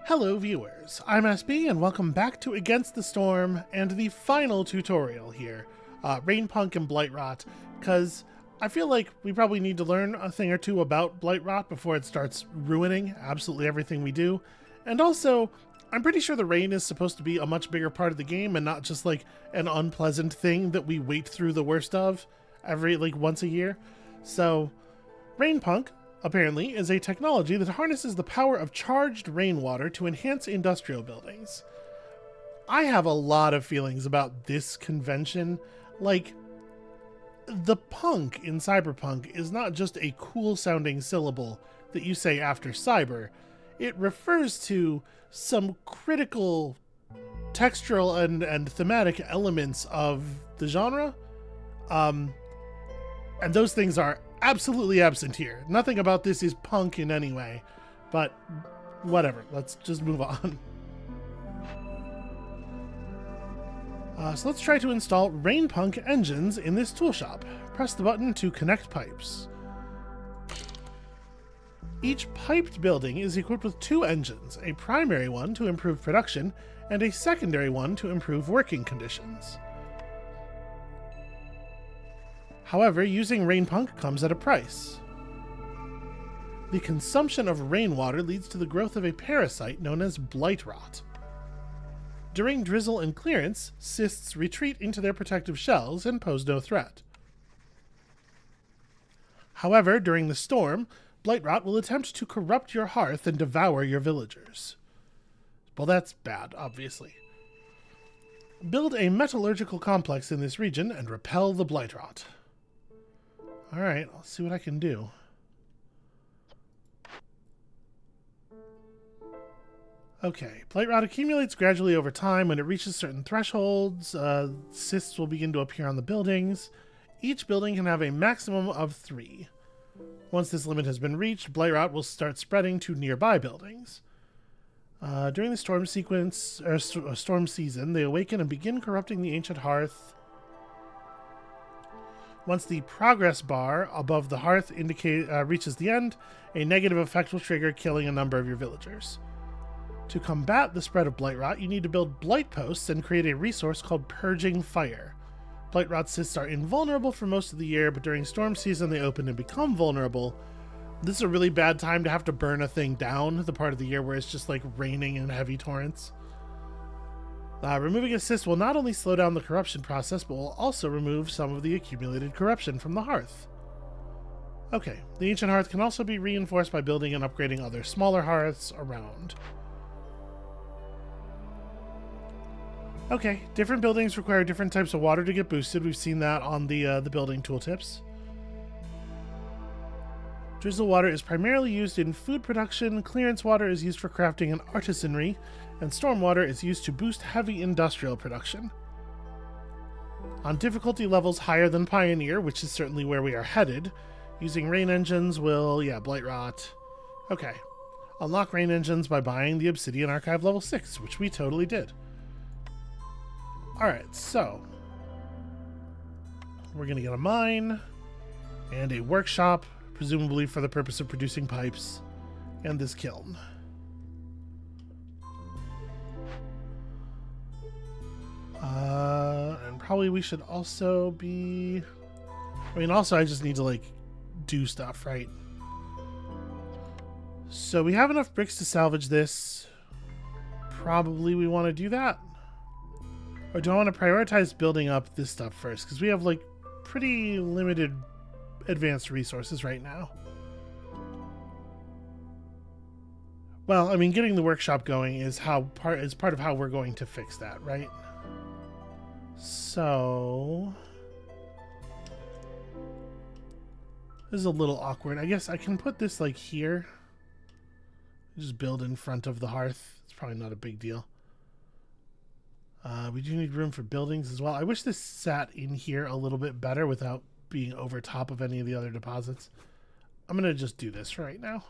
Hello viewers, I'm SB and welcome back to Against the Storm and the final tutorial here, Rainpunk and Blightrot, because I feel like we probably need to learn a thing or two about Blightrot before it starts ruining absolutely everything we do, and also, I'm pretty sure the rain is supposed to be a much bigger part of the game and not just like an unpleasant thing that we wait through the worst of every once a year. So, Rainpunk apparently is a technology that harnesses the power of charged rainwater to enhance industrial buildings. I have a lot of feelings about this convention. Like, the punk in Cyberpunk is not just a cool sounding syllable that you say after cyber. It refers to some critical textural and thematic elements of the genre. And those things are absolutely absent here. Nothing about this is punk in any way, but whatever. Let's just move on. So let's try to install Rainpunk engines in this tool shop. Press the button to connect pipes. Each piped building is equipped with two engines, a primary one to improve production and a secondary one to improve working conditions. However, using Rainpunk comes at a price. The consumption of rainwater leads to the growth of a parasite known as blightrot. During drizzle and clearance, cysts retreat into their protective shells and pose no threat. However, during the storm, blightrot will attempt to corrupt your hearth and devour your villagers. Well, that's bad, obviously. Build a metallurgical complex in this region and repel the blightrot. Alright, I'll see what I can do. Okay, blightrot accumulates gradually over time. When it reaches certain thresholds, cysts will begin to appear on the buildings. Each building can have a maximum of 3. Once this limit has been reached, blightrot will start spreading to nearby buildings. During the storm season, they awaken and begin corrupting the ancient hearth. Once the progress bar above the hearth reaches the end, a negative effect will trigger, killing a number of your villagers. To combat the spread of blightrot, you need to build blight posts and create a resource called Purging Fire. Blightrot cysts are invulnerable for most of the year, but during storm season they open and become vulnerable. This is a really bad time to have to burn a thing down, the part of the year where it's just like raining in heavy torrents. Removing a cyst will not only slow down the corruption process, but will also remove some of the accumulated corruption from the hearth. Okay, the ancient hearth can also be reinforced by building and upgrading other smaller hearths around. Okay, different buildings require different types of water to get boosted. We've seen that on the building tooltips. Drizzle water is primarily used in food production, clearance water is used for crafting and artisanry, and storm water is used to boost heavy industrial production. On difficulty levels higher than Pioneer, which is certainly where we are headed, using rain engines will, blightrot. Okay. Unlock rain engines by buying the Obsidian Archive level 6, which we totally did. Alright, so we're going to get a mine and a workshop, presumably for the purpose of producing pipes, and this kiln. And probably we should also be... also I just need to, do stuff, right? So we have enough bricks to salvage this. Probably we want to do that. Or do I want to prioritize building up this stuff first? Because we have, pretty limited advanced resources right now. Well, I mean, getting the workshop going is part of how we're going to fix that, right? So this is a little awkward. I guess I can put this here. Just build in front of the hearth. It's probably not a big deal. We do need room for buildings as well. I wish this sat in here a little bit better without being over top of any of the other deposits. I'm going to just do this right now.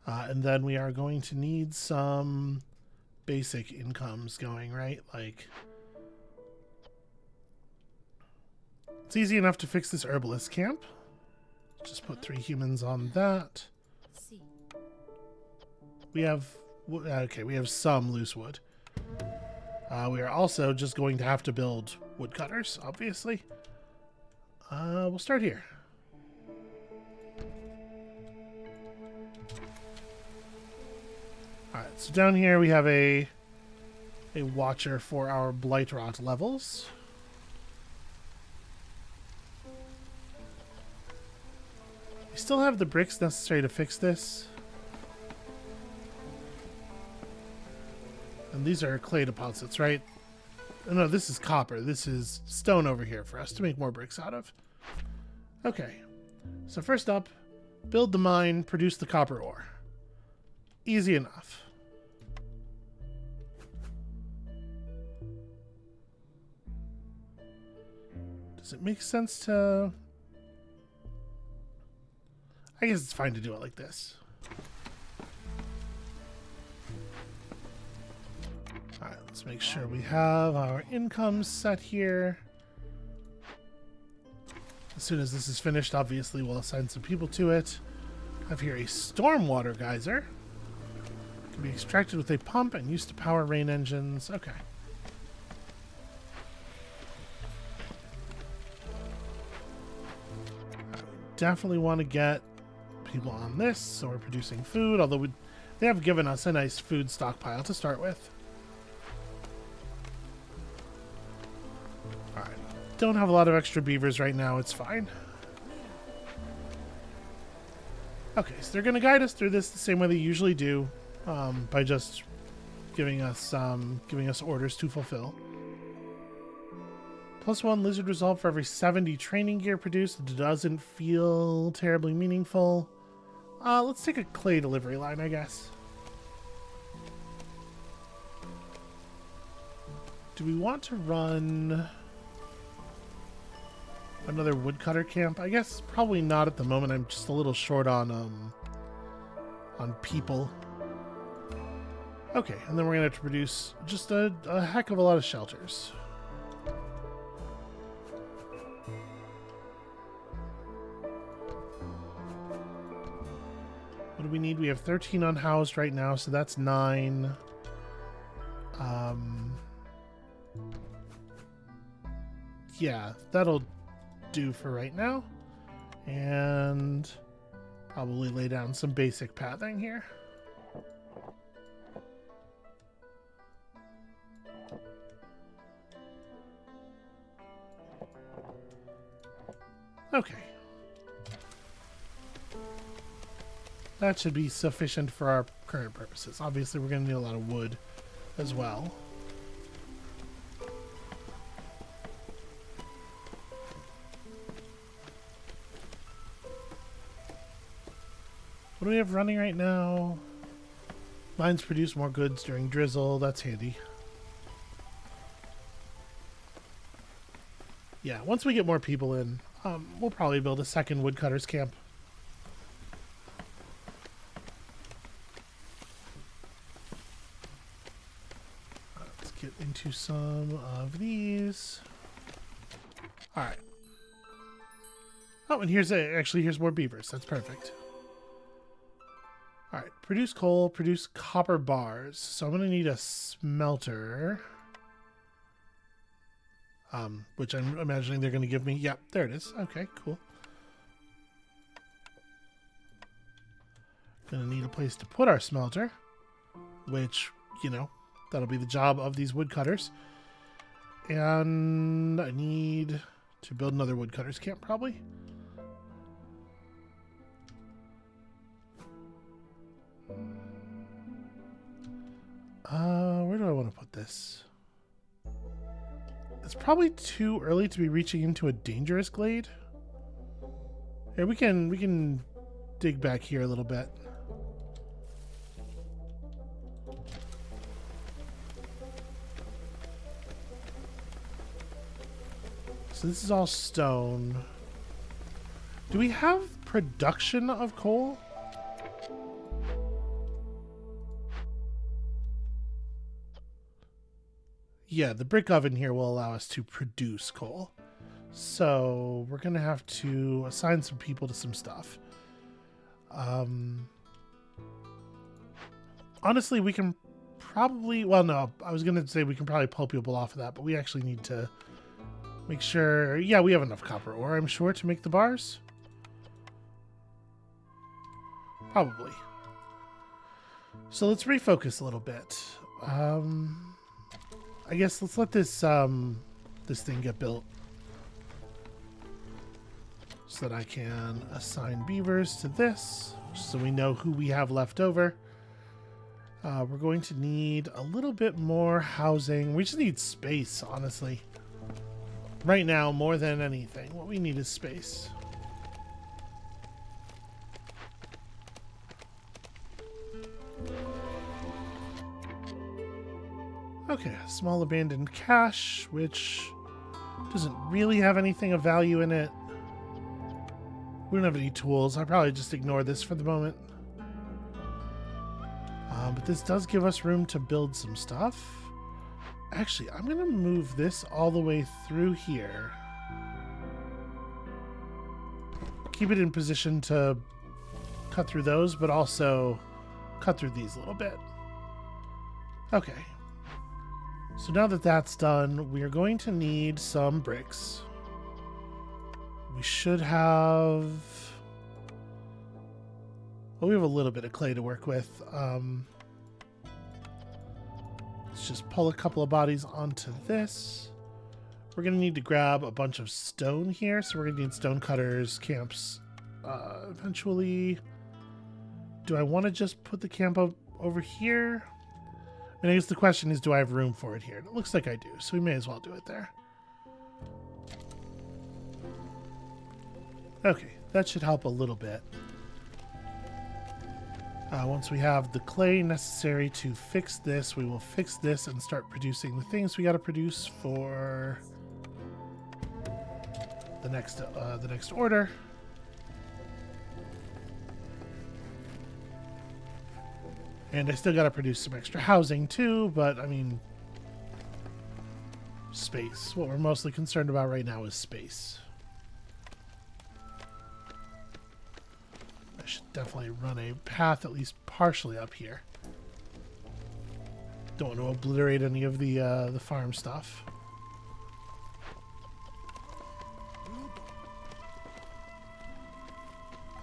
And then we are going to need some basic incomes going, right? It's easy enough to fix this herbalist camp. Just put 3 humans on that. We have... Okay, we have some loose wood. We are also just going to have to build woodcutters, obviously. We'll start here. Alright, so down here we have a watcher for our blightrot levels. We still have the bricks necessary to fix this. And these are clay deposits, right? Oh, no, this is copper. This is stone over here for us to make more bricks out of. Okay. So first up, build the mine, produce the copper ore. Easy enough. Does it make sense to... I guess it's fine to do it like this. Alright, let's make sure we have our income set here. As soon as this is finished, obviously we'll assign some people to it. I have here a stormwater geyser. Can be extracted with a pump and used to power rain engines. Okay. Definitely want to get people on this, so we're producing food, although they have given us a nice food stockpile to start with. Alright, don't have a lot of extra beavers right now, it's fine. Okay, so they're going to guide us through this the same way they usually do, by just giving us orders to fulfill. +1 lizard resolve for every 70 training gear produced. It doesn't feel terribly meaningful. Let's take a clay delivery line, I guess. Do we want to run another woodcutter camp? I guess probably not at the moment. I'm just a little short on people. Okay, and then we're gonna have to produce just a heck of a lot of shelters. What do we need? We have 13 unhoused right now, so that's 9. Yeah, that'll do for right now. And probably lay down some basic pathing here. Okay. That should be sufficient for our current purposes. Obviously, we're going to need a lot of wood as well. What do we have running right now? Mines produce more goods during drizzle. That's handy. Yeah, once we get more people in, we'll probably build a second woodcutters camp. Get into some of these. All right. Oh, and here's more beavers. That's perfect. All right. Produce coal, produce copper bars. So I'm going to need a smelter. Which I'm imagining they're going to give me. Yep, there it is. Okay, cool. Going to need a place to put our smelter, which, you know, that'll be the job of these woodcutters. And I need to build another woodcutters camp, probably. Where do I want to put this? It's probably too early to be reaching into a dangerous glade. Here, we can dig back here a little bit. So this is all stone. Do we have production of coal? Yeah, the brick oven here will allow us to produce coal. So we're going to have to assign some people to some stuff. honestly, we can probably... Well, no, I was going to say we can probably pull people off of that, but we actually need to make sure... Yeah, we have enough copper ore, I'm sure, to make the bars. Probably. So let's refocus a little bit. I guess let's let this this thing get built so that I can assign beavers to this, so we know who we have left over. We're going to need a little bit more housing. We just need space, honestly. Right now, more than anything, what we need is space. Okay, small abandoned cache, which doesn't really have anything of value in it. We don't have any tools. I'll probably just ignore this for the moment. But this does give us room to build some stuff. Actually, I'm going to move this all the way through here. Keep it in position to cut through those, but also cut through these a little bit. Okay. So now that that's done, we are going to need some bricks. We should have... Well, we have a little bit of clay to work with. Let's just pull a couple of bodies onto this. We're going to need to grab a bunch of stone here, so we're going to need stone cutters, camps. Eventually, do I want to just put the camp up over here? And I guess the question is, do I have room for it here? And it looks like I do, so we may as well do it there. Okay, that should help a little bit. Once we have the clay necessary to fix this, we will fix this and start producing the things we got to produce for the next order. And I still got to produce some extra housing too, but I mean, space. What we're mostly concerned about right now is space. I should definitely run a path at least partially up here. Don't want to obliterate any of the farm stuff.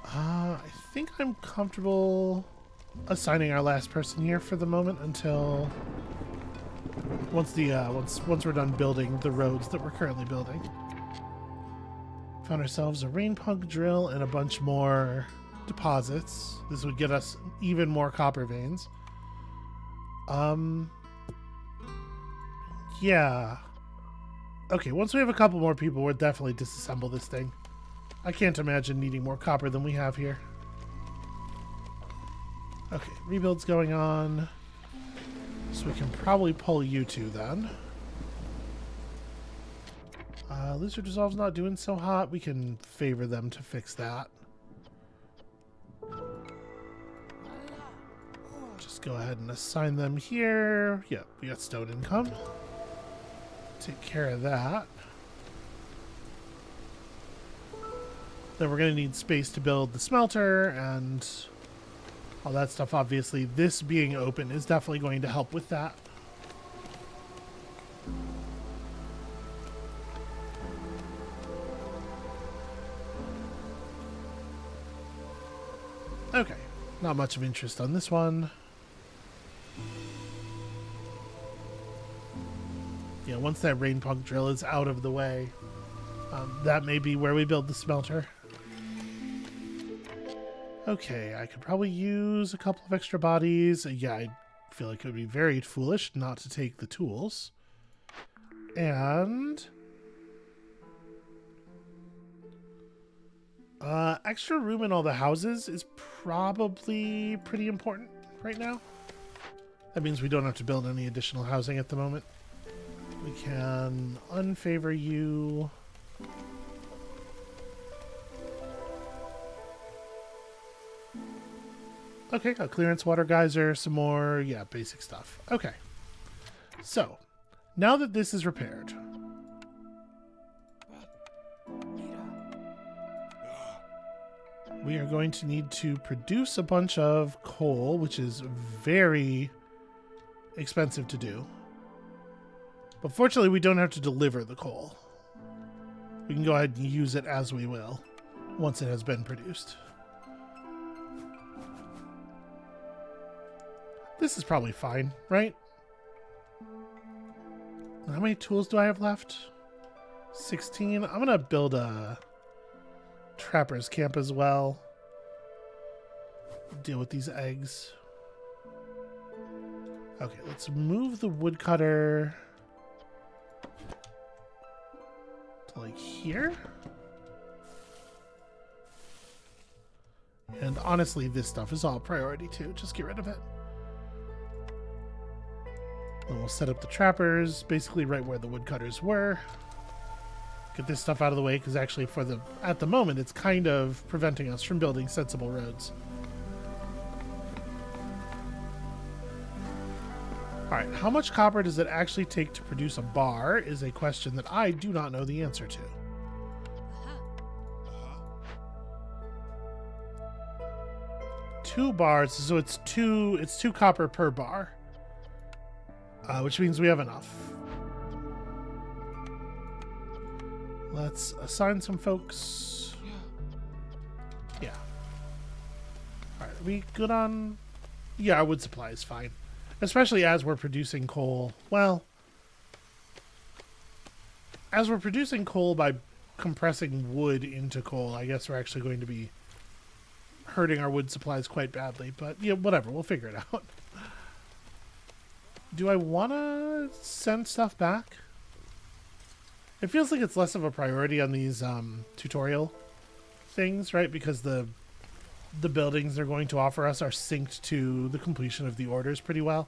I think I'm comfortable assigning our last person here for the moment until once we're done building the roads that we're currently building. Found ourselves a Rainblightrotplunk drill and a bunch more deposits. This would get us even more copper veins. Yeah. Okay, once we have a couple more people, we'll definitely disassemble this thing. I can't imagine needing more copper than we have here. Okay, rebuild's going on. So we can probably pull you two then. Lizard Dissolve's not doing so hot. We can favor them to fix that. Just go ahead and assign them here. Yep, we got stone income. Take care of that. Then we're going to need space to build the smelter and all that stuff. Obviously, this being open is definitely going to help with that. Okay, not much of interest on this one. Yeah, once that Rainblightrotplunk drill is out of the way, that may be where we build the smelter. Okay, I could probably use a couple of extra bodies. Yeah, I feel like it would be very foolish not to take the tools. And extra room in all the houses is probably pretty important right now. That means we don't have to build any additional housing at the moment. We can unfavor you. Okay, got clearance water geyser, some more, yeah, basic stuff. Okay. So, now that this is repaired, We are going to need to produce a bunch of coal, which is very expensive to do. But fortunately, we don't have to deliver the coal. We can go ahead and use it as we will once it has been produced. This is probably fine, right? How many tools do I have left? 16. I'm going to build a trapper's camp as well. Deal with these eggs. Okay, let's move the woodcutter to like here. And honestly, this stuff is all priority too. Just get rid of it. Then we'll set up the trappers basically right where the woodcutters were. Get this stuff out of the way because actually at the moment it's kind of preventing us from building sensible roads. Alright, how much copper does it actually take to produce a bar is a question that I do not know the answer to. 2 bars, so it's two copper per bar. Which means we have enough. Let's assign some folks. Yeah. Alright, are we good on... Yeah, our wood supply is fine. Especially as we're producing coal. Well, as we're producing coal by compressing wood into coal, I guess we're actually going to be hurting our wood supplies quite badly. But, yeah, whatever. We'll figure it out. Do I want to send stuff back? It feels like it's less of a priority on these tutorial things, right? Because the buildings they're going to offer us are synced to the completion of the orders pretty well.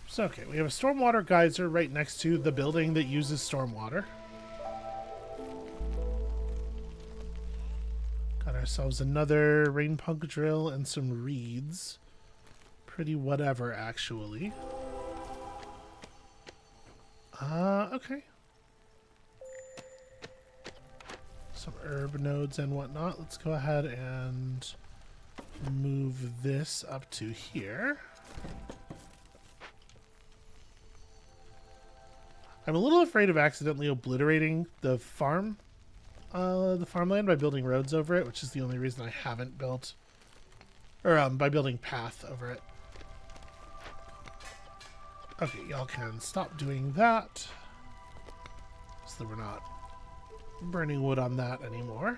So, okay, we have a stormwater geyser right next to the building that uses stormwater. Got ourselves another rainpunk drill and some reeds. Pretty whatever, actually. Okay. Some herb nodes and whatnot. Let's go ahead and move this up to here. I'm a little afraid of accidentally obliterating the farmland by building roads over it, which is the only reason I haven't built, or by building path over it. Okay, y'all can stop doing that, so that we're not burning wood on that anymore.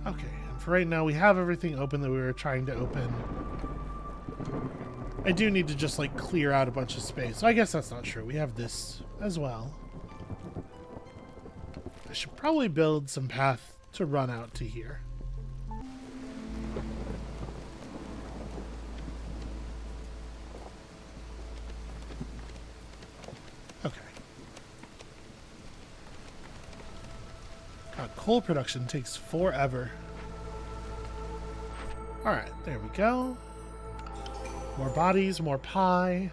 Okay, and for right now we have everything open that we were trying to open. I do need to just like clear out a bunch of space. So I guess that's not true. We have this as well. I should probably build some path to run out to here. Okay. God, coal production takes forever. Alright, there we go. More bodies, more pie.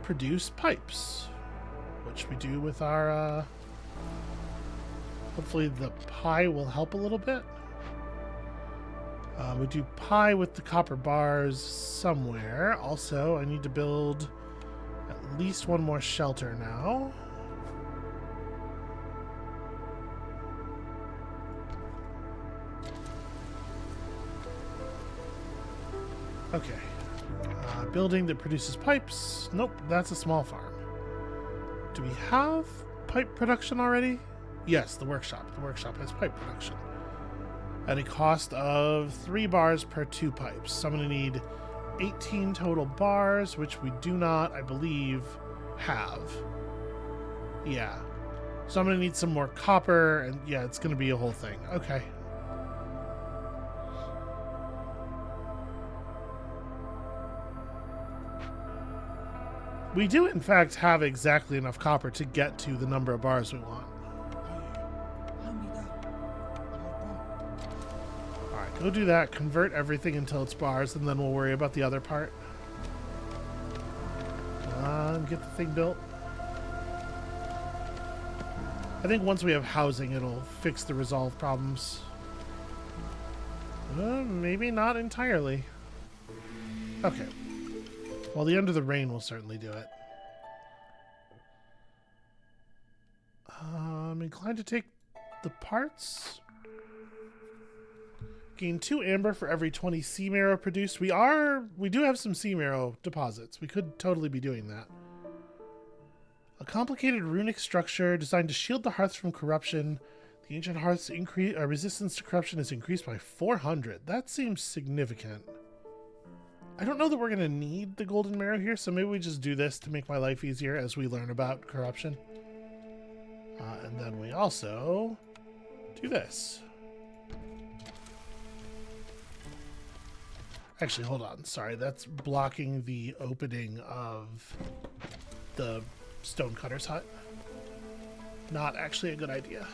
Produce pipes. Which we do with our, hopefully the pie will help a little bit. We do pie with the copper bars somewhere. Also, I need to build at least one more shelter now. Okay. Building that produces pipes. Nope, that's a small farm. Do we have pipe production already? Yes, the workshop. The workshop has pipe production. At a cost of 3 bars per 2 pipes. So I'm going to need 18 total bars, which we do not, I believe, have. Yeah. So I'm going to need some more copper, and yeah, it's going to be a whole thing. Okay. We do, in fact, have exactly enough copper to get to the number of bars we want. Alright, go do that. Convert everything until it's bars, and then we'll worry about the other part. Come on, get the thing built. I think once we have housing, it'll fix the resolve problems. Maybe not entirely. Okay. Well, the end of the rain will certainly do it. I'm inclined to take the parts. Gain 2 amber for every 20 sea marrow produced. We do have some sea marrow deposits. We could totally be doing that. A complicated runic structure designed to shield the hearths from corruption. The ancient hearth's resistance to corruption is increased by 400. That seems significant. I don't know that we're going to need the golden marrow here, so maybe we just do this to make my life easier as we learn about corruption. And then we also do this. Actually, hold on. Sorry, that's blocking the opening of the stonecutter's hut. Not actually a good idea.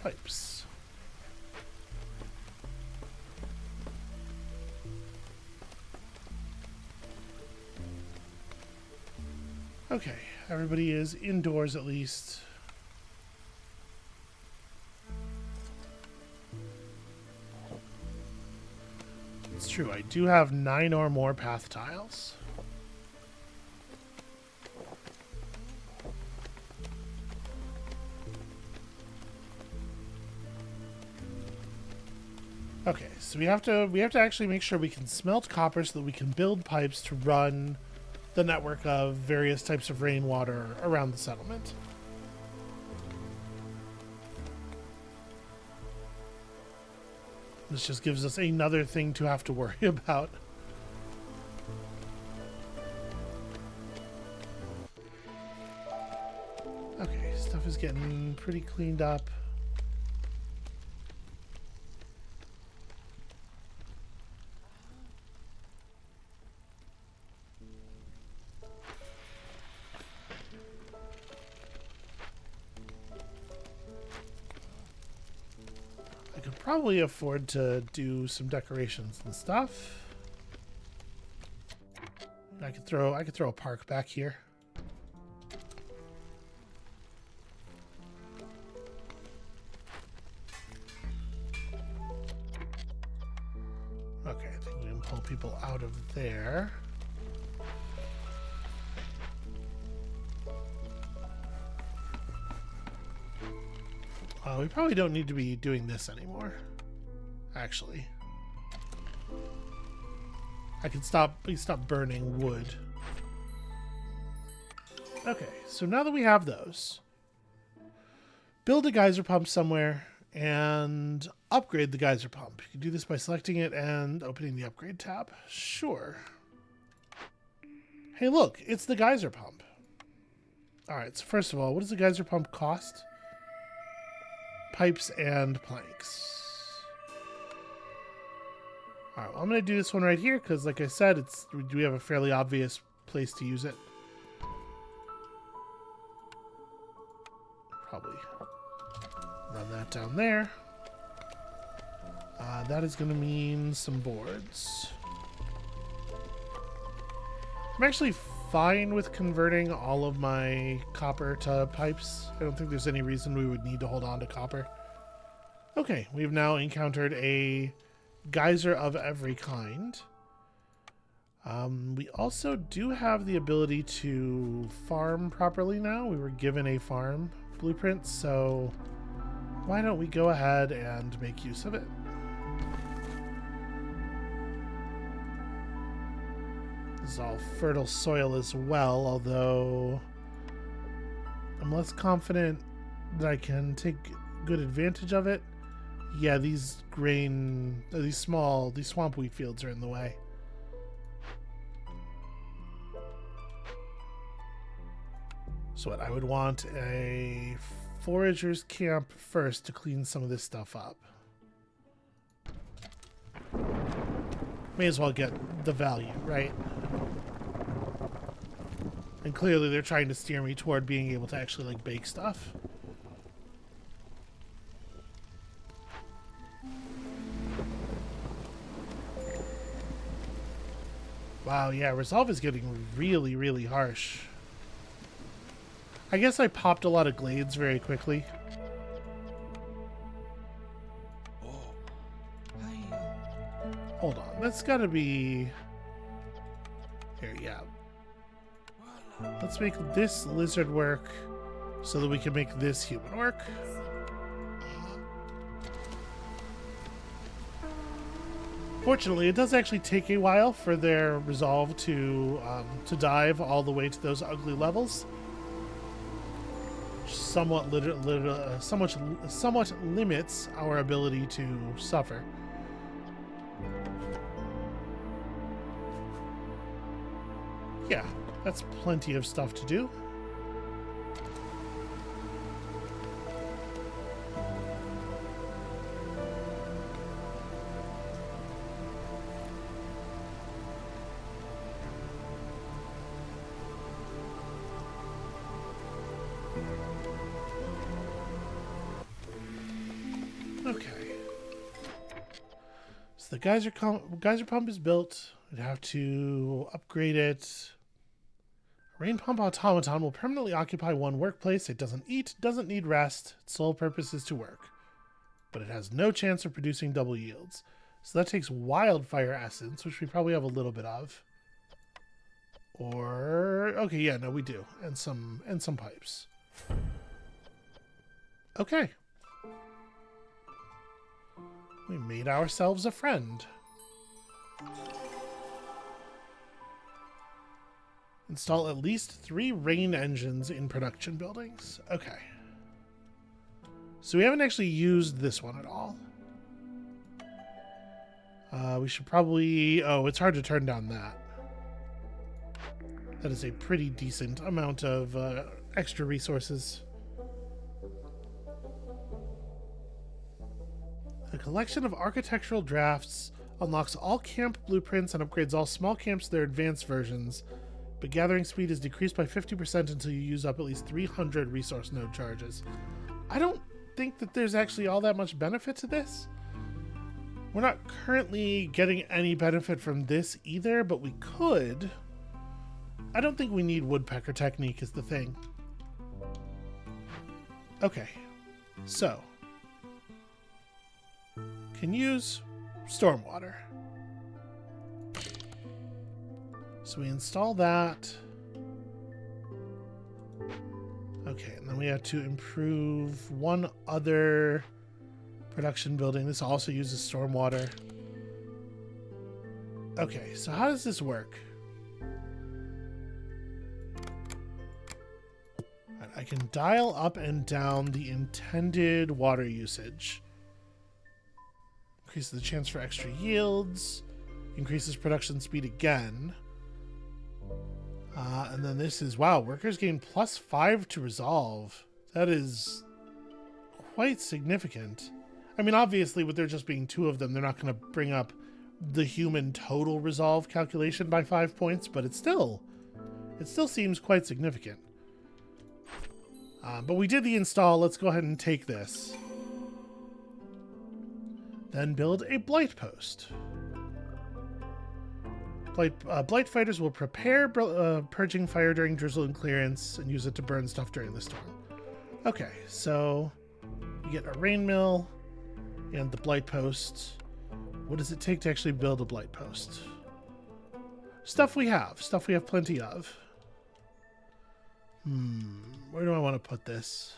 Pipes. Okay, everybody is indoors at least. It's true, I do have 9 or more path tiles. Okay, so we have to actually make sure we can smelt copper so that we can build pipes to run the network of various types of rainwater around the settlement. This just gives us another thing to have to worry about. Okay, stuff is getting pretty cleaned up. Probably afford to do some decorations and stuff. I could throw a park back here. Okay, I think we can pull people out of there. We probably don't need to be doing this anymore. Actually, I can please stop burning wood. Okay, so now that we have those, build a geyser pump somewhere and upgrade the geyser pump. You can do this by selecting it and opening the upgrade tab. Sure. Hey, look, it's the geyser pump. All right, so first of all, what does the geyser pump cost? Pipes and planks. Alright, well, I'm going to do this one right here because, like I said, we have a fairly obvious place to use it. Probably run that down there. That is going to mean some boards. I'm actually fine with converting all of my copper to pipes. I don't think there's any reason we would need to hold on to copper. Okay, we've now encountered a geyser of every kind. We also do have the ability to farm properly now. We were given a farm blueprint, so why don't we go ahead and make use of it? This is all fertile soil as well, although I'm less confident that I can take good advantage of it. Yeah, these swamp wheat fields are in the way. So what, I would want a forager's camp first to clean some of this stuff up. May as well get the value, right? And clearly they're trying to steer me toward being able to actually, like, bake stuff. Wow, yeah, Resolve is getting really, really harsh. I guess I popped a lot of glades very quickly. Hold on, that's gotta be... Here, yeah. Let's make this lizard work so that we can make this human work. Fortunately, it does actually take a while for their resolve to dive all the way to those ugly levels. Somewhat limits our ability to suffer. Yeah, that's plenty of stuff to do. Okay. So the geyser pump is built. We'd have to upgrade it. A rain pump automaton will permanently occupy one workplace. It doesn't eat, doesn't need rest. Its sole purpose is to work. But it has no chance of producing double yields. So that takes wildfire essence, which we probably have a little bit of. Or okay, yeah, no, we do. And some pipes. Okay. We made ourselves a friend. Install at least 3 rain engines in production buildings. Okay. So we haven't actually used this one at all. We should probably... Oh, it's hard to turn down that. That is a pretty decent amount of extra resources. A collection of architectural drafts unlocks all camp blueprints and upgrades all small camps to their advanced versions, but gathering speed is decreased by 50% until you use up at least 300 resource node charges. I don't think that there's actually all that much benefit to this. We're not currently getting any benefit from this either, but we could. I don't think we need woodpecker technique is the thing. Okay, so can use stormwater. So we install that. Okay, and then we have to improve one other production building. This also uses stormwater. Okay, so how does this work? I can dial up and down the intended water usage. Increases the chance for extra yields. Increases production speed again. And then this is, wow, workers gain +5 to resolve. That is quite significant. I mean, obviously, with there just being 2 of them, they're not going to bring up the human total resolve calculation by 5 points, but it still seems quite significant. But we did the install. Let's go ahead and take this. Then build a blight post. Blight fighters will prepare purging fire during drizzle and clearance and use it to burn stuff during the storm. Okay, so we get a rain mill and the blight post. What does it take to actually build a blight post? Stuff we have plenty of. Where do I want to put this?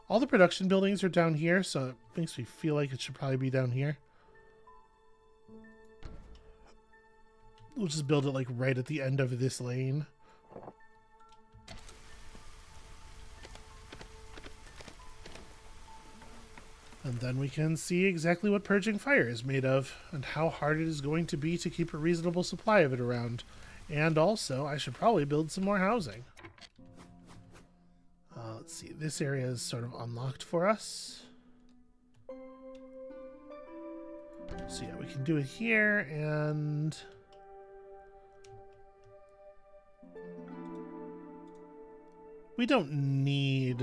All the production buildings are down here, so it makes me feel like it should probably be down here. We'll just build it like right at the end of this lane. And then we can see exactly what purging fire is made of and how hard it is going to be to keep a reasonable supply of it around. And also, I should probably build some more housing. let's see. This area is sort of unlocked for us. So yeah, we can do it here, and we don't need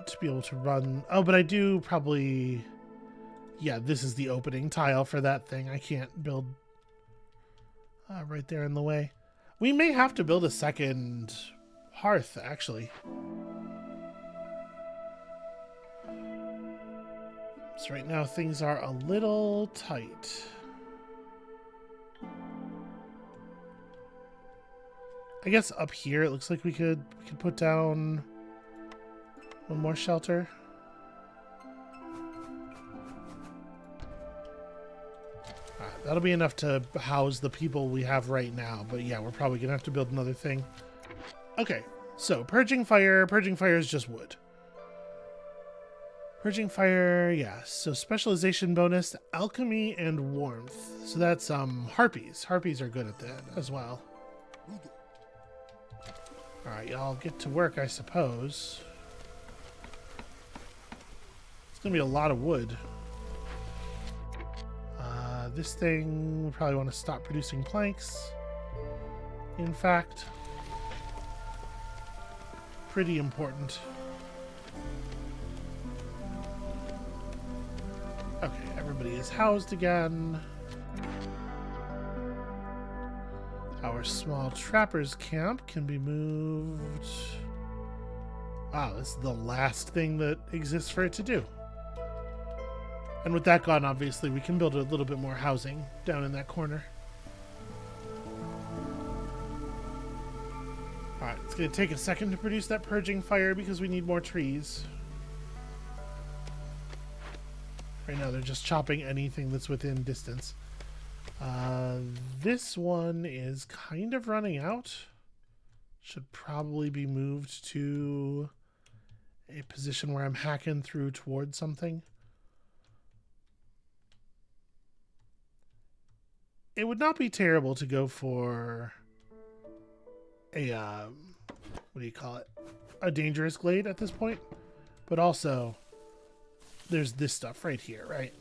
to be able to run. Oh, but I do probably. Yeah, this is the opening tile for that thing. I can't build right there in the way. We may have to build a second hearth, actually. So right now things are a little tight. I guess up here it looks like we could put down one more shelter. Alright, that'll be enough to house the people we have right now, but yeah, we're probably gonna have to build another thing. Okay, so purging fire is just wood. Purging fire, yeah. So specialization bonus, alchemy, and warmth. So that's harpies. Harpies are good at that as well. Alright, y'all get to work, I suppose. It's gonna be a lot of wood. This thing, we probably want to stop producing planks. In fact, pretty important. Okay, everybody is housed again. Our small trapper's camp can be moved. Wow, this is the last thing that exists for it to do. And with that gone, obviously, we can build a little bit more housing down in that corner. Alright, it's going to take a second to produce that purging fire because we need more trees. Right now, they're just chopping anything that's within distance. This one is kind of running out. Should probably be moved to a position where I'm hacking through towards something. It would not be terrible to go for a, what do you call it? A dangerous glade at this point. But also, there's this stuff right here, right?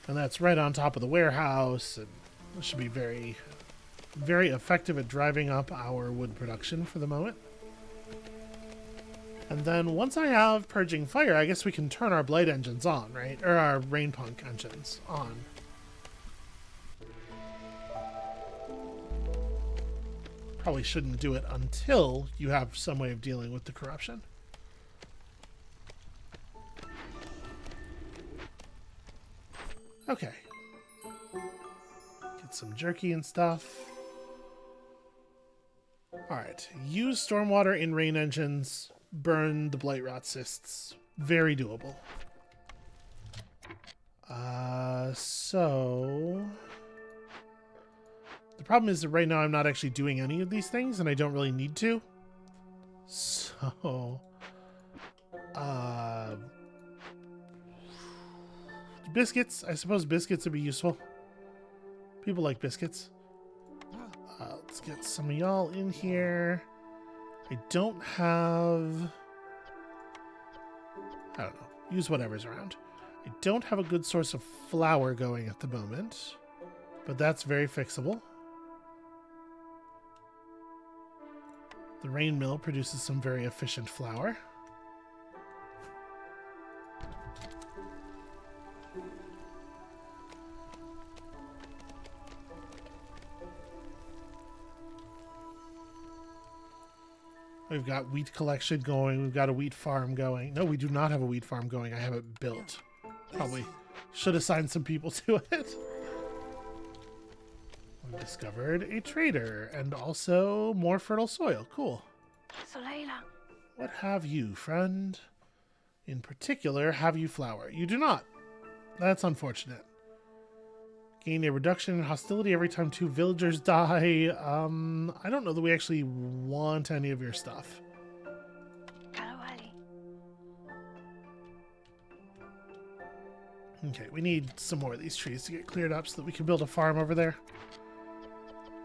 And that's right on top of the warehouse, and this should be very, very effective at driving up our wood production for the moment. And then once I have purging fire, I guess we can turn our blight engines on, right? Or our Rainpunk engines on. Probably shouldn't do it until you have some way of dealing with the corruption. Okay. Get some jerky and stuff. Alright. Use stormwater in rain engines. Burn the blight rot cysts. Very doable. So... the problem is that right now I'm not actually doing any of these things, and I don't really need to. So... biscuits. I suppose biscuits would be useful. People like biscuits. Let's get some of y'all in here. I don't have... I don't know. Use whatever's around. I don't have a good source of flour going at the moment, but that's very fixable. The rain mill produces some very efficient flour. We've got wheat collection going. We've got a wheat farm going. No, we do not have a wheat farm going. I have it built. Probably should assign some people to it. We've discovered a trader and also more fertile soil. Cool. What have you, friend? In particular, have you flour? You do not. That's unfortunate. Gain a reduction in hostility every time 2 villagers die. I don't know that we actually want any of your stuff. Okay, we need some more of these trees to get cleared up so that we can build a farm over there.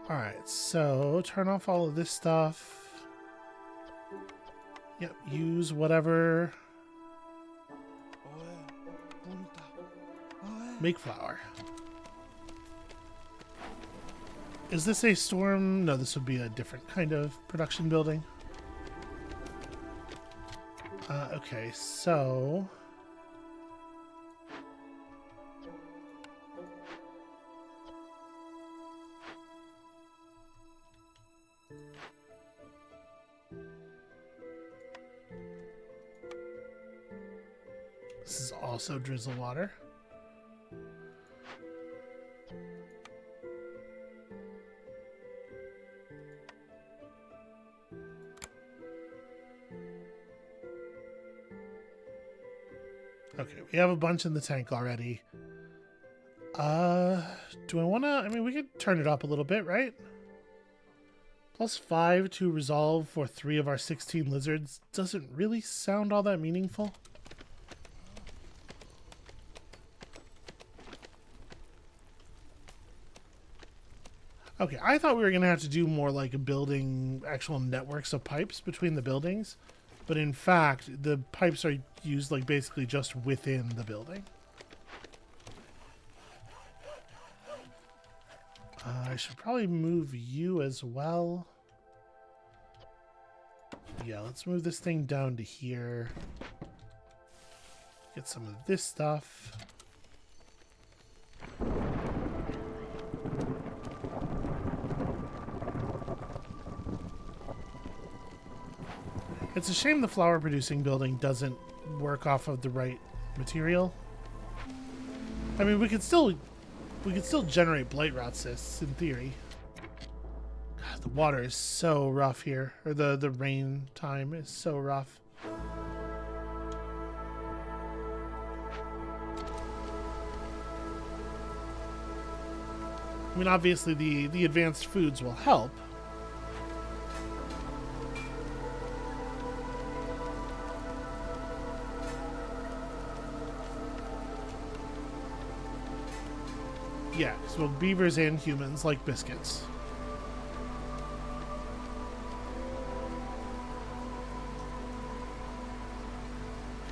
Alright, so turn off all of this stuff. Yep, use whatever. Make flour. Is this a storm? No, this would be a different kind of production building. Okay, so... This is also drizzle water. Okay, we have a bunch in the tank already. Do I want to... I mean, we could turn it up a little bit, right? +5 to resolve for 3 of our 16 lizards doesn't really sound all that meaningful. Okay, I thought we were going to have to do more like building actual networks of pipes between the buildings. But in fact, the pipes are used like basically just within the building. I should probably move you as well. Yeah, let's move this thing down to here. Get some of this stuff. It's a shame the flower producing building doesn't work off of the right material. I mean, we could still generate blight rot cysts in theory. God, the water is so rough here, or the rain time is so rough. I mean, obviously the advanced foods will help. Yeah, because both beavers and humans like biscuits.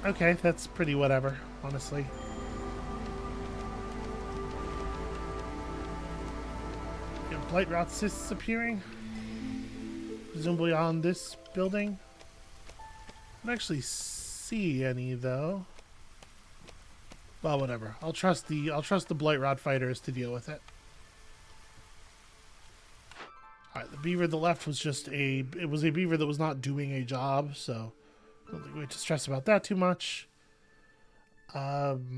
Okay, that's pretty whatever, honestly. Yeah, blight rot cysts appearing. Presumably on this building. I don't actually see any though. Well, whatever. I'll trust the blight rot fighters to deal with it. Alright, the beaver to the left was just it was a beaver that was not doing a job, so I don't think we have to stress about that too much. Don't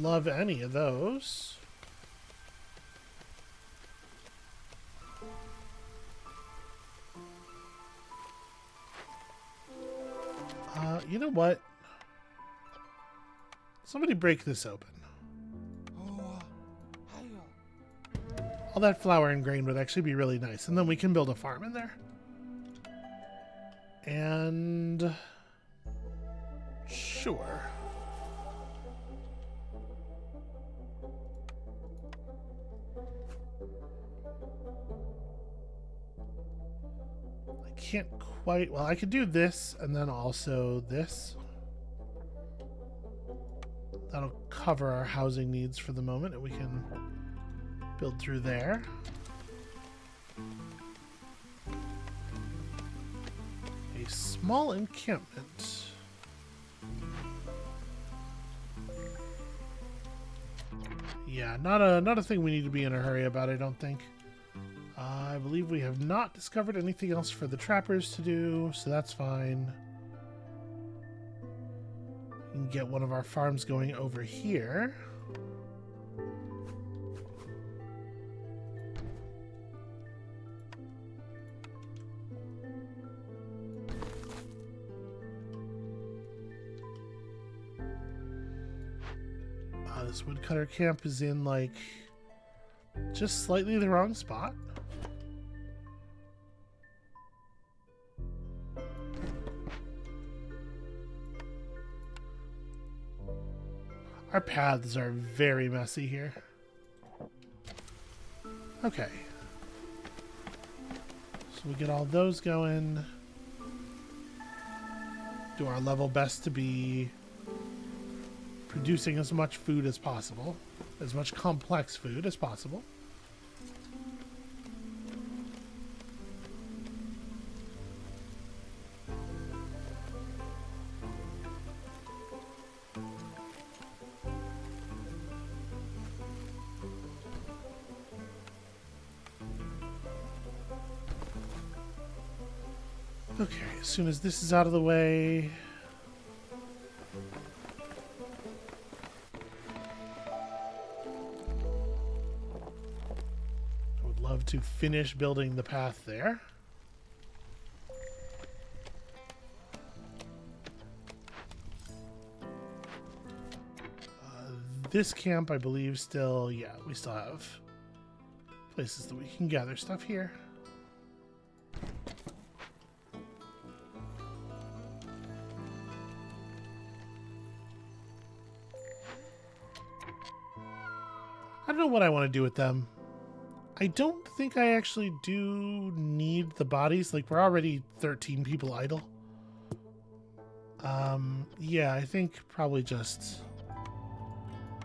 love any of those. You know what? Somebody break this open. All that flour and grain would actually be really nice, and then we can build a farm in there. And sure. I can't quite, well, I could do this and then also this. That'll cover our housing needs for the moment, and we can build through there. A small encampment. Yeah, not a thing we need to be in a hurry about, I don't think. I believe we have not discovered anything else for the trappers to do, so that's fine. We can get one of our farms going over here. This woodcutter camp is in, like, just slightly the wrong spot. Our paths are very messy here. Okay. So we get all those going. Do our level best to be producing as much food as possible. As much complex food as possible. Okay, as soon as this is out of the way... I would love to finish building the path there. This camp, I believe, still... Yeah, we still have places that we can gather stuff here. I don't know what I want to do with them. I don't think I actually do need the bodies. Like, we're already 13 people idle. Yeah, I think probably just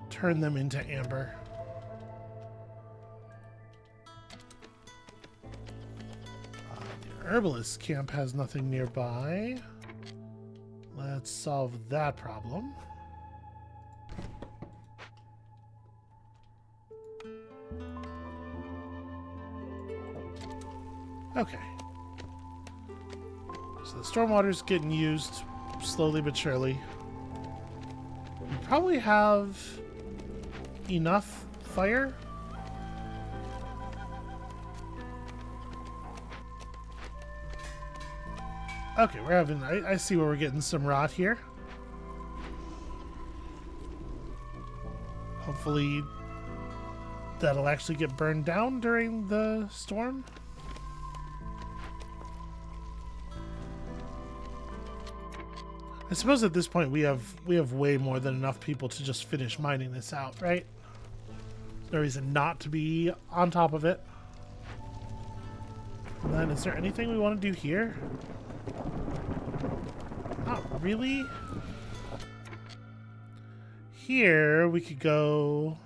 turn them into amber. The herbalist camp has nothing nearby. Let's solve that problem. Okay. So the stormwater's getting used slowly but surely. We probably have enough fire. Okay, we're having... I see where we're getting some rot here. Hopefully that'll actually get burned down during the storm. I suppose at this point we have way more than enough people to just finish mining this out, right? No reason not to be on top of it. And then, is there anything we want to do here? Not really. Here we could go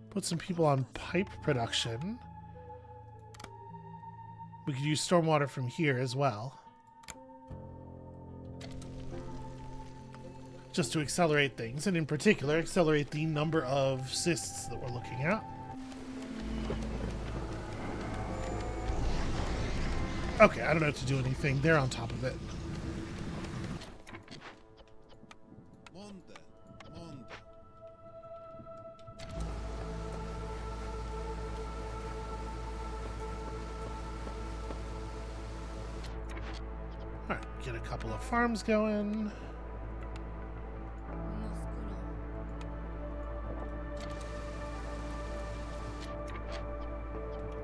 put some people on pipe production. We could use stormwater from here as well. Just to accelerate things, and in particular, accelerate the number of cysts that we're looking at. Okay, I don't have to do anything. They're on top of it. Alright, get a couple of farms going.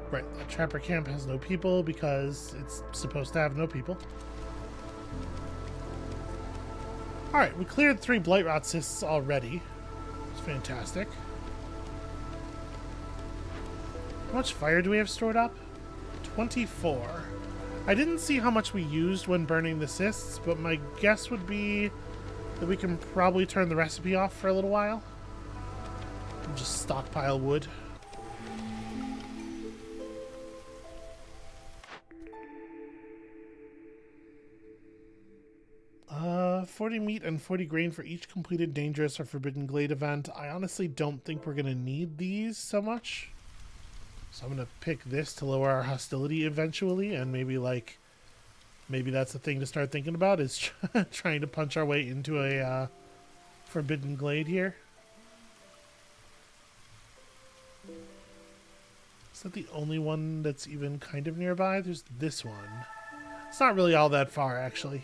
Right, the trapper camp has no people because it's supposed to have no people. Alright, we cleared 3 blight rot cysts already. It's fantastic. How much fire do we have stored up? 24. I didn't see how much we used when burning the cysts, but my guess would be that we can probably turn the recipe off for a little while. And just stockpile wood. 40 meat and 40 grain for each completed dangerous or forbidden glade event. I honestly don't think we're going to need these so much. So I'm going to pick this to lower our hostility eventually, and maybe that's the thing to start thinking about, is trying to punch our way into a forbidden glade here. Is that the only one that's even kind of nearby? There's this one. It's not really all that far, actually.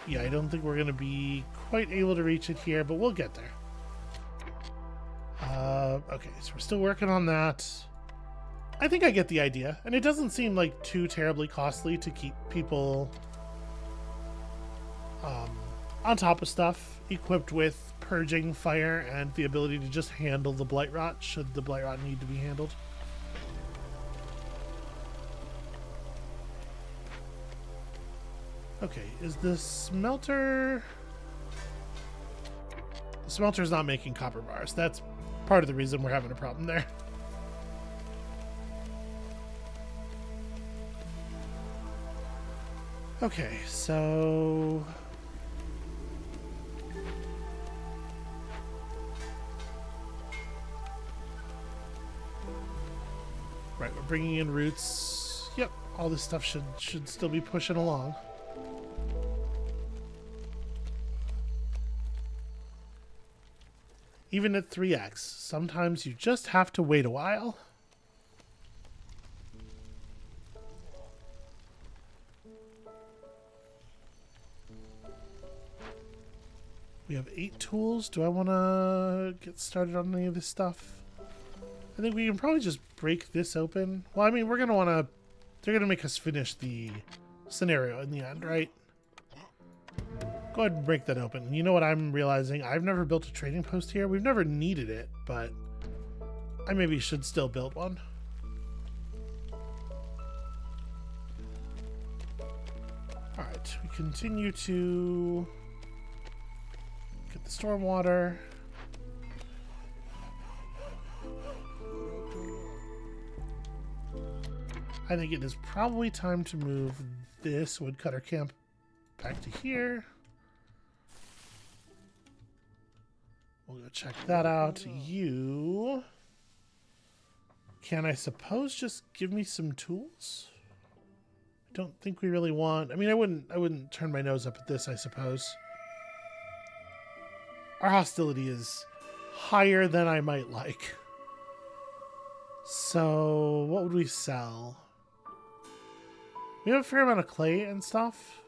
Yeah, I don't think we're going to be quite able to reach it here, but we'll get there. Okay, so we're still working on that. I think I get the idea, and it doesn't seem like too terribly costly to keep people on top of stuff, equipped with purging fire and the ability to just handle the Blightrot should the Blightrot need to be handled. Okay, is the smelter... The smelter's not making copper bars. That's part of the reason we're having a problem there. Okay, so... Right, we're bringing in roots. Yep, all this stuff should still be pushing along. Even at 3x, sometimes you just have to wait a while. We have 8 tools. Do I want to get started on any of this stuff? I think we can probably just break this open. Well, I mean, we're going to want to... They're going to make us finish the scenario in the end, right? Go ahead and break that open. You know what I'm realizing? I've never built a trading post here. We've never needed it, but I maybe should still build one. Alright, we continue to get the stormwater. I think it is probably time to move this woodcutter camp back to here. We'll go check that out. You can, I suppose, just give me some tools? I don't think we really want... I mean, I wouldn't turn my nose up at this, I suppose. Our hostility is higher than I might like. So, what would we sell? We have a fair amount of clay and stuff.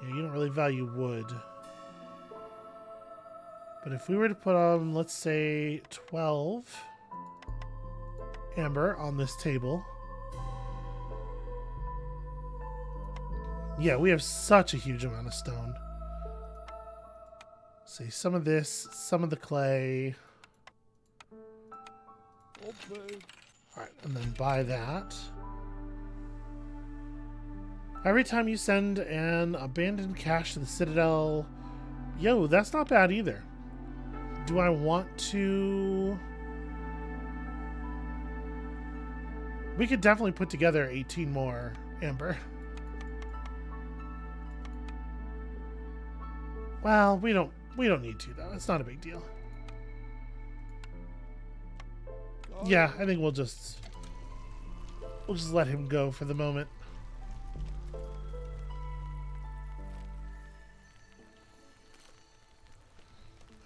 Yeah, you don't really value wood. But if we were to put on, let's say, 12 amber on this table. Yeah, we have such a huge amount of stone. Say some of this, some of the clay. Alright, and then buy that. Every time you send an abandoned cache to the Citadel... Yo, that's not bad either. Do I want to... We could definitely put together 18 more amber. Well, we don't need to though. It's not a big deal. Yeah, I think we'll just let him go for the moment.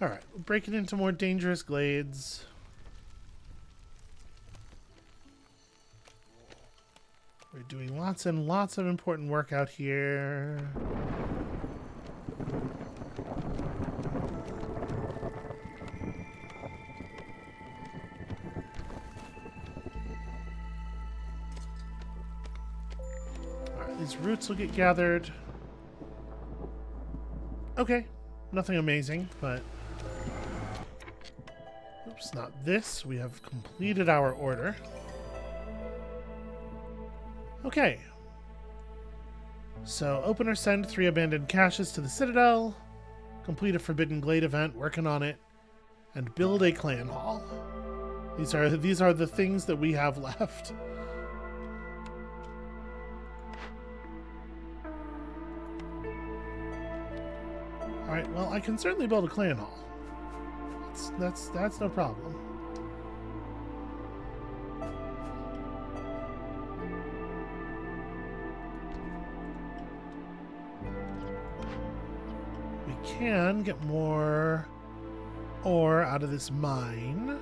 Alright, we're breaking into more dangerous glades. We're doing lots and lots of important work out here. Alright, these roots will get gathered. Okay, nothing amazing, but... Oops, not this. We have completed our order. Okay. So, open or send 3 abandoned caches to the Citadel. Complete a Forbidden Glade event, working on it. And build a clan hall. These are the things that we have left. Alright, well, I can certainly build a clan hall. That's no problem. We can get more ore out of this mine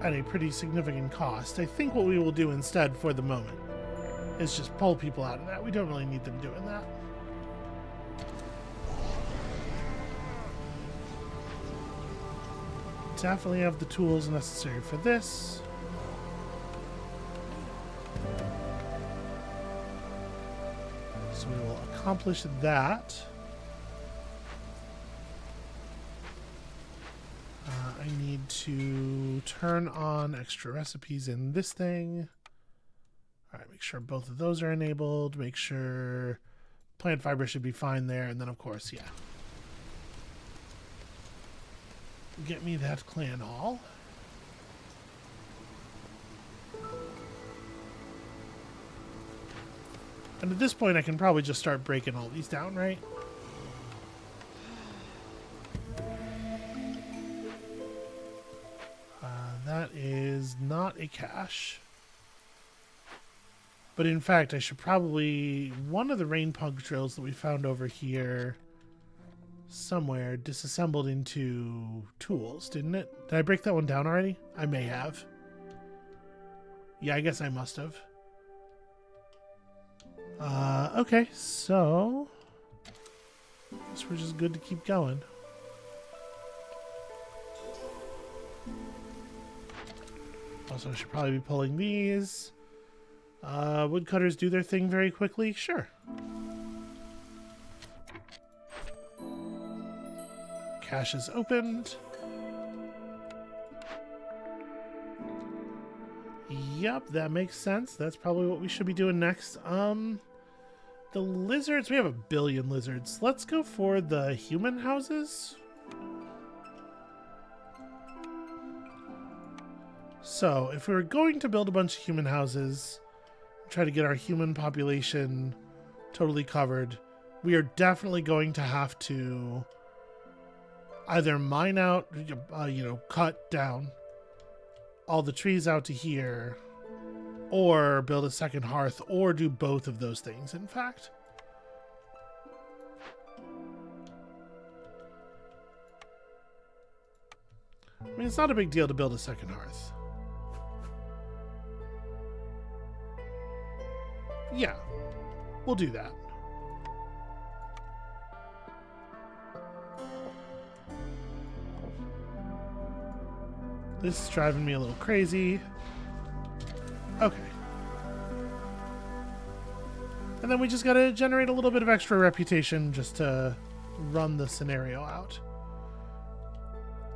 at a pretty significant cost. I think what we will do instead for the moment is just pull people out of that. We don't really need them doing that. Definitely have the tools necessary for this. So we will accomplish that, I need to turn on extra recipes in this thing. All right, make sure both of those are enabled. Make sure plant fiber should be fine there. And then, of course, yeah. Get me that clan hall. And at this point, I can probably just start breaking all these down, right? That is not a cache. But in fact, I should probably... One of the Rainblightrotplunk drills that we found over here somewhere disassembled into tools, didn't it? Did I break that one down already? I may have. Yeah, I guess I must have. Okay, so... I guess we're just good to keep going. Also, I should probably be pulling these. Woodcutters do their thing very quickly. Sure. Cache is opened. Yep, that makes sense. That's probably what we should be doing next. The lizards, we have 1 billion lizards. Let's go for the human houses. So, if we were going to build a bunch of human houses, try to get our human population totally covered, we are definitely going to have to either mine out, cut down all the trees out to here, or build a second hearth, or do both of those things, in fact. I mean, it's not a big deal to build a second hearth. Yeah, we'll do that. This is driving me a little crazy. Okay. And then we just gotta generate a little bit of extra reputation just to run the scenario out.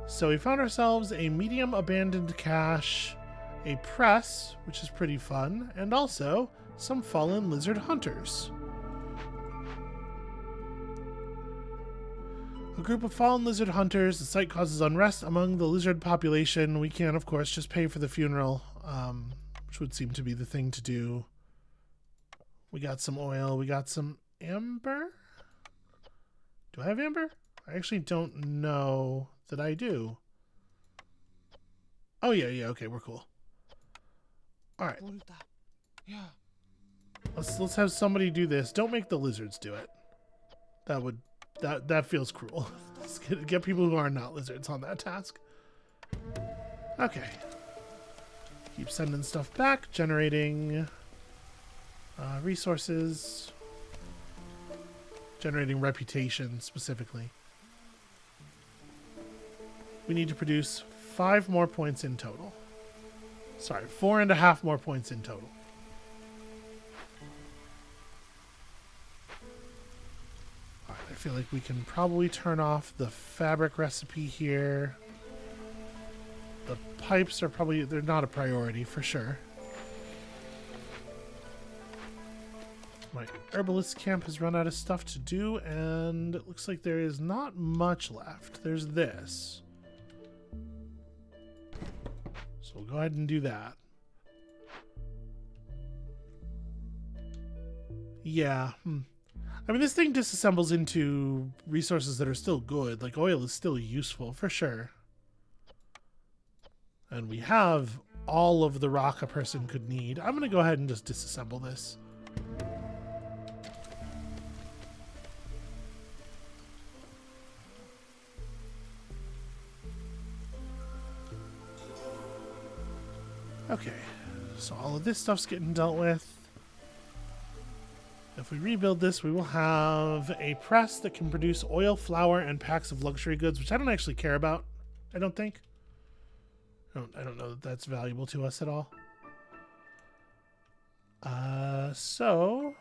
So we found ourselves a medium abandoned cache, a press, which is pretty fun, and also some fallen lizard hunters. A group of fallen lizard hunters. The site causes unrest among the lizard population. We can, of course, just pay for the funeral, which would seem to be the thing to do. We got some oil. We got some amber. Do I have amber? I actually don't know that I do. Oh, yeah, okay, we're cool. All right. Let's have somebody do this. Don't make the lizards do it. That feels cruel. Let's get people who are not lizards on that task. Okay. Keep sending stuff back, generating resources, generating reputation specifically. We need to produce 5 more points in total. Sorry, 4.5 more points in total. Alright, I feel like we can probably turn off the fabric recipe here. The pipes are probably, they're not a priority for sure. My herbalist camp has run out of stuff to do, and it looks like there is not much left. There's this. So we'll go ahead and do that. Yeah. I mean, this thing disassembles into resources that are still good. Like, oil is still useful, for sure. And we have all of the rock a person could need. I'm going to go ahead and just disassemble this. Okay, so all of this stuff's getting dealt with. If we rebuild this, we will have a press that can produce oil, flour, and packs of luxury goods, which I don't actually care about, I don't think. I don't know that that's valuable to us at all. So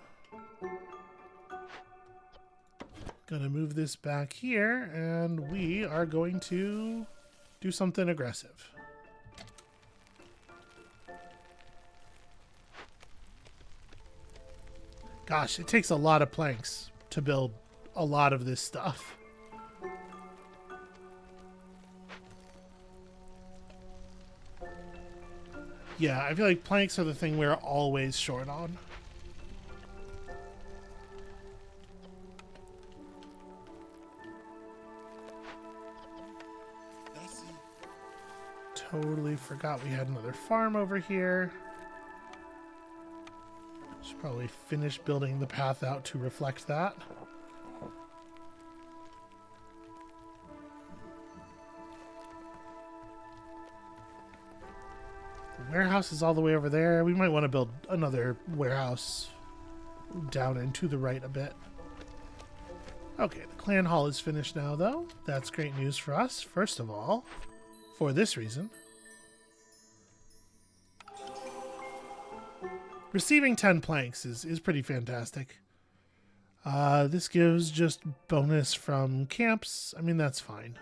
Gonna move this back here, and we are going to do something aggressive. Gosh, it takes a lot of planks to build a lot of this stuff. Yeah, I feel like planks are the thing we're always short on. Totally forgot we had another farm over here. Should probably finish building the path out to reflect that. The warehouse is all the way over there. We might want to build another warehouse down and to the right a bit. Okay, the clan hall is finished now, though. That's great news for us. First of all, for this reason. Receiving 10 planks is pretty fantastic. This gives just bonus from camps. I mean, that's fine.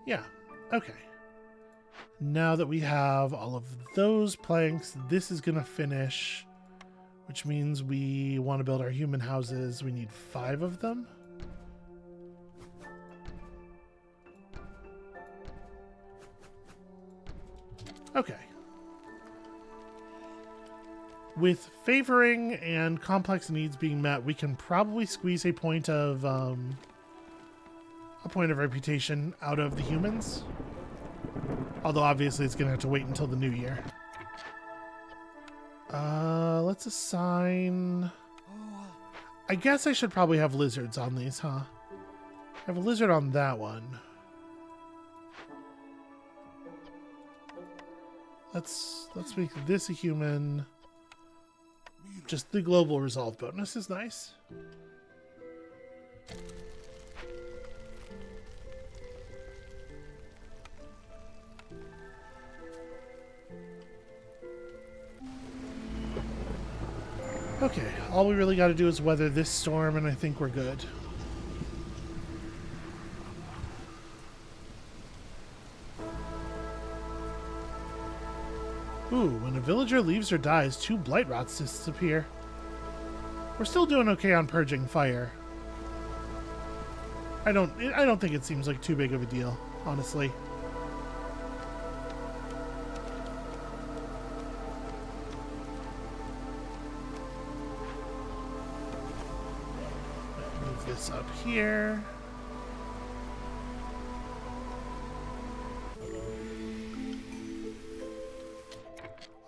Yeah, okay. Now that we have all of those planks, this is going to finish, which means we want to build our human houses. We need 5 of them. Okay. With favoring and complex needs being met, we can probably squeeze a point of reputation out of the humans. Although obviously it's going to have to wait until the new year. Let's assign... I guess I should probably have lizards on these, huh? I have a lizard on that one. Let's make this a human. Just the global resolve bonus is nice. Okay, all we really got to do is weather this storm, and I think we're good. Ooh, when a villager leaves or dies, 2 blight rots disappear. We're still doing okay on purging fire. I don't think it seems like too big of a deal, honestly. Move this up here.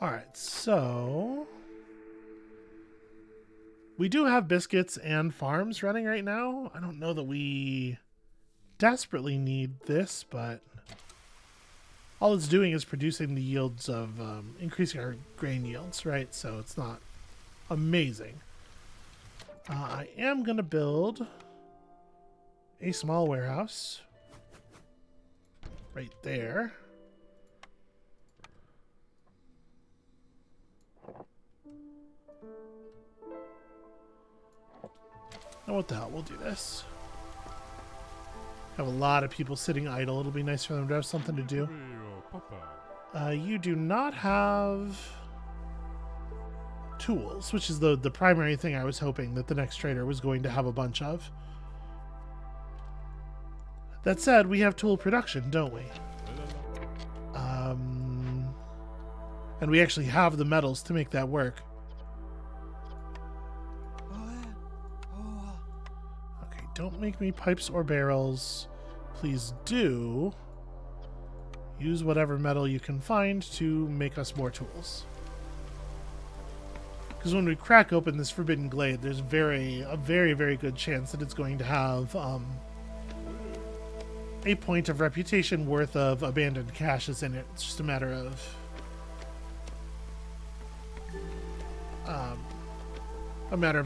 Alright, so we do have biscuits and farms running right now. I don't know that we desperately need this, but all it's doing is producing the yields of increasing our grain yields, right? So it's not amazing. I am going to build a small warehouse right there. Oh, what the hell, we'll do this. Have a lot of people sitting idle. It'll be nice for them to have something to do. You do not have tools, which is the primary thing I was hoping that the next trader was going to have a bunch of. That said, we have tool production, don't we? And we actually have the metals to make that work. Don't make me pipes or barrels. Please do use whatever metal you can find to make us more tools. Because when we crack open this Forbidden Glade, there's a very, very good chance that it's going to have a point of reputation worth of abandoned caches in it. It's just a matter of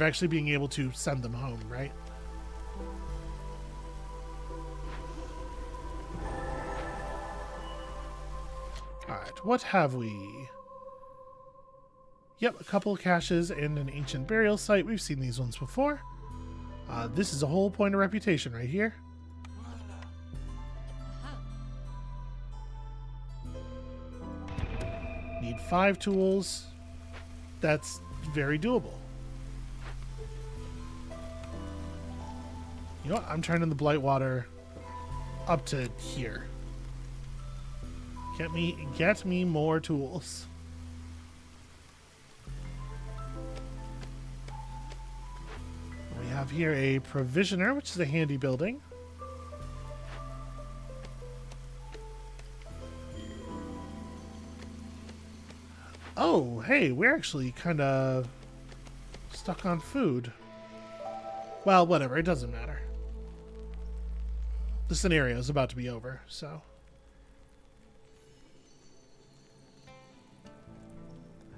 actually being able to send them home, right? Alright, what have we? Yep, a couple of caches and an ancient burial site. We've seen these ones before. This is a whole point of reputation right here. Need 5 tools. That's very doable. You know what? I'm turning the Blightwater up to here. Get me more tools. We have here a provisioner, which is a handy building. Oh, hey, we're actually kind of stuck on food. Well, whatever, it doesn't matter. The scenario is about to be over, so.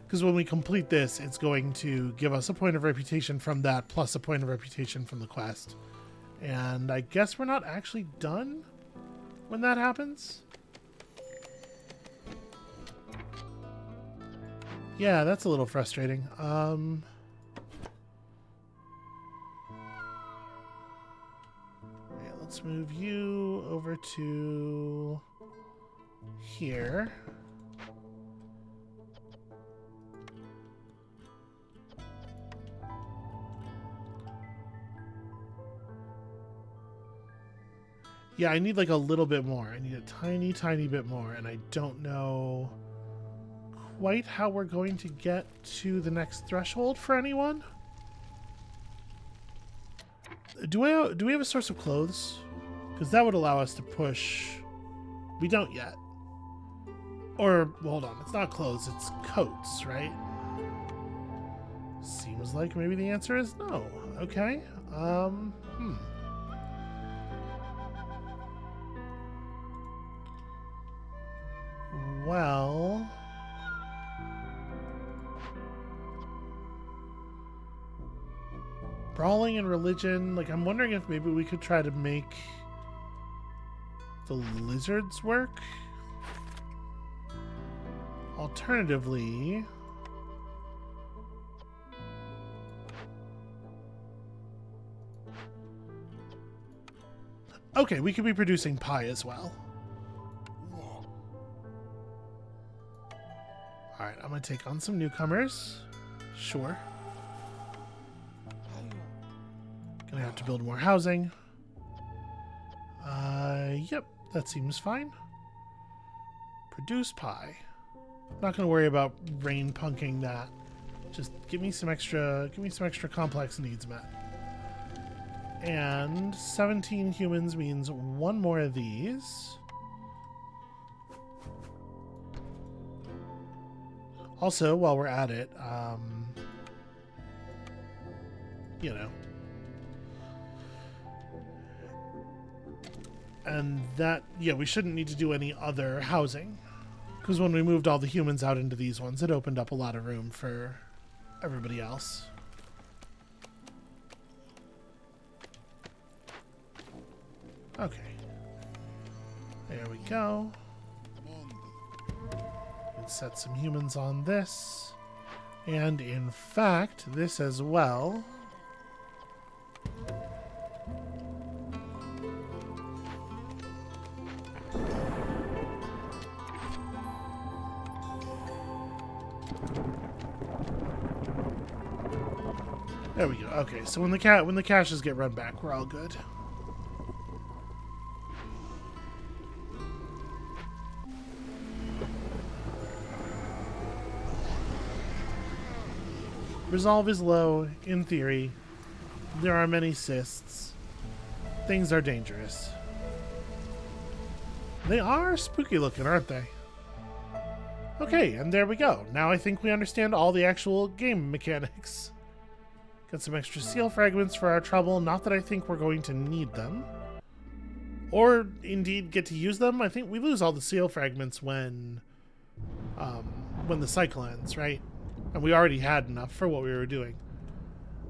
Because when we complete this, it's going to give us a point of reputation from that, plus a point of reputation from the quest. And I guess we're not actually done when that happens? Yeah, that's a little frustrating. Okay, let's move you over to here. Yeah, I need like a little bit more. I need a tiny, tiny bit more, and I don't know quite how we're going to get to the next threshold for anyone. Do we have a source of clothes? Because that would allow us to push. We don't yet. Or, hold on, it's not clothes, it's coats, right? Seems like maybe the answer is no. Okay. Well, brawling and religion, like I'm wondering if maybe we could try to make the lizards work. Alternatively, okay, we could be producing pie as well. Alright, I'm going to take on some newcomers. Sure. Gonna have to build more housing. Yep, that seems fine. Produce pie. Not gonna worry about rain punking that. Just give me some extra complex needs met. And 17 humans means one more of these. Also, while we're at it, you know. And that, yeah, we shouldn't need to do any other housing. Because when we moved all the humans out into these ones, it opened up a lot of room for everybody else. Okay. There we go. Let's set some humans on this. And in fact, this as well. There we go. Okay, so when the caches get run back, we're all good. Resolve is low, in theory. There are many cysts. Things are dangerous. They are spooky looking, aren't they? Okay, and there we go. Now I think we understand all the actual game mechanics. Got some extra seal fragments for our trouble. Not that I think we're going to need them. Or, indeed, get to use them. I think we lose all the seal fragments when the cycle ends, right? And we already had enough for what we were doing.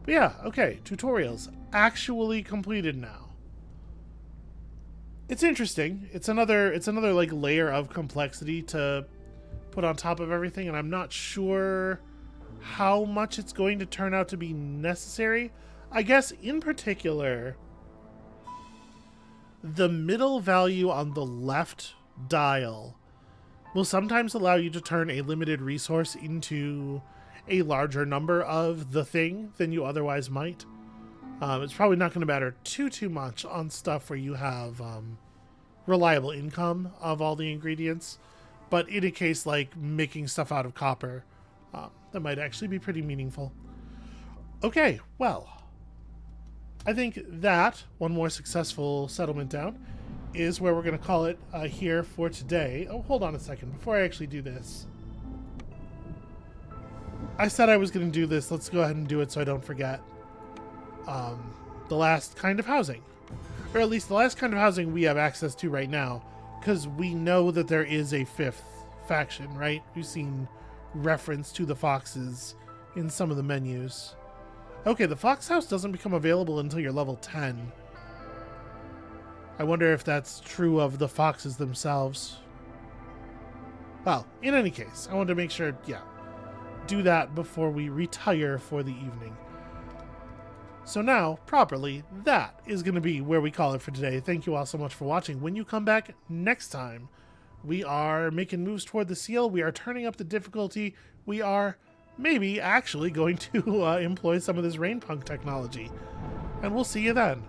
But yeah, okay, tutorials actually completed now. It's interesting. It's another like layer of complexity to put on top of everything, and I'm not sure how much it's going to turn out to be necessary. I guess in particular, the middle value on the left dial will sometimes allow you to turn a limited resource into a larger number of the thing than you otherwise might. It's probably not going to matter too much on stuff where you have reliable income of all the ingredients, but in a case like making stuff out of copper, that might actually be pretty meaningful. Okay, well, I think that one more successful settlement down is where we're going to call it here for today. Oh, hold on a second. Before I actually do this, I said I was going to do this. Let's go ahead and do it so I don't forget. The last kind of housing. Or at least the last kind of housing we have access to right now, because we know that there is a fifth faction, right? We've seen reference to the foxes in some of the menus. Okay, the fox house doesn't become available until you're level 10. I wonder if that's true of the foxes themselves. Well, in any case, I wanted to make sure, yeah, do that before we retire for the evening. So now, properly, that is going to be where we call it for today. Thank you all so much for watching. When you come back next time, we are making moves toward the seal. We are turning up the difficulty. We are maybe actually going to employ some of this Rainpunk technology. And we'll see you then.